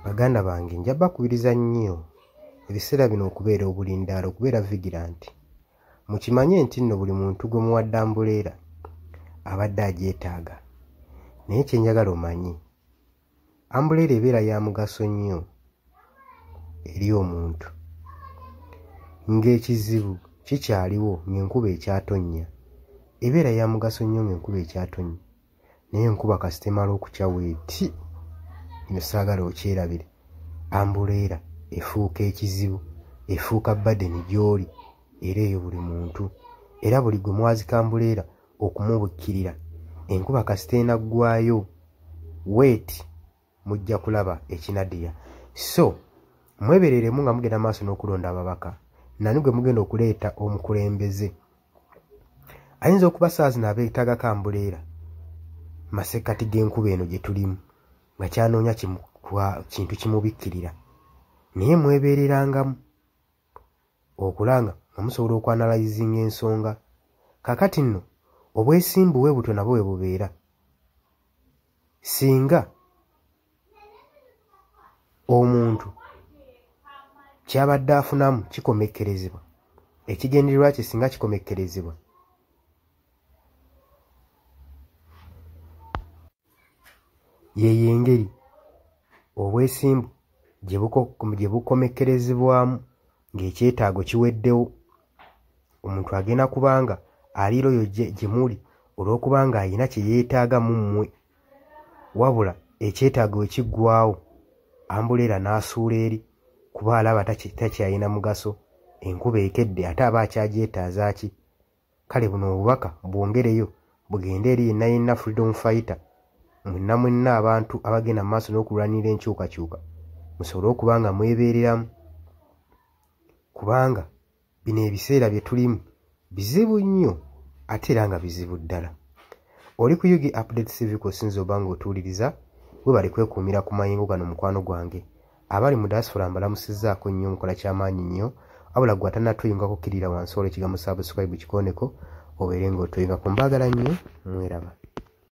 Baganda bange nja bakubiriza nnyo ebiseera bino okubeera obulindaala, okubeera vigilant. Mukimanye nti nno buli muntu gwe muwadde ambuleera abadde agyetaaga. Naye kye njagala omanye, ambuleera ebeera ya mugaso nnyo eri omuntu. Ng'ekizibu kikyaliwo ng'enkuba ekyatonnya. Ebeera ya mugaso nnyo ng'enkuba ekyatonnya. Naye enkuba kasita emala okukya weeti, bino saagala okyerabire, ambuleera efuuka ekizibu, efuuka badeni gy'oli era eyo buli muntu. Era buli gwe mwazika ambuleera okumubukkirira, enkuba kasita enaggwaayo weeti mujja kulaba ekinaddiya. So mwebereremu nga mugenda maaso n'okulonda ababaka. Nani gwe mugenda okuleeta omukulembeze ayinza okuba saa zino abeetagako ambuleera masekkati g'enkuba eno gye tulimu, nga kyanoonya kintu kimubikkirira. Naye mwebeererangamu okulanga nga musobola okwanalayizinga ensonga. Kakati nno obwesimbu bwe butyo nabwo bwe bubeera. Singa omuntu kyabadde afunamu kikomekkerezebwa, ekigendererwa kye singa kikomekkerezebwa, yeyo engeri obwesimbu gye bukomekkerezebwamu ng'ekyetaago kiweddewo. Omuntu agenda kubanga aliira oyo gye muli olw'okubanga alina kye yeetaaga mu mmwe, wabula ekyetaago ekiggwaawo ambuleera n'asuula eri kuba alaba takyalina mugaso, enkuba ekedde ate aba akyagyetaaza ki. Kale buno obubaka bwongereyo bugende eri yenna freedom fighter, mwenna abantu abagenda mu maaso n'okulwanira enkyukakyuka, musobole okuba nga mwebeereramu, kubanga bino ebiseera bye tulimu bizibu nnyo ate era nga bizibu ddala. Oli ku Yugi Updates TV kw'osinza oba ng'otuwuliriza, webale kwekuumira ku mayengo gano mukwano gwange. Abali mu diaspora mbalamusizzaako nnyo, mukola kyamaanyi nnyo. Wabula gwe atannatuyingako kkirira wansi olw'ekigambo subscribe kikooneko obeere ng'otuyingako. Mbaagala nnyo, mweraba.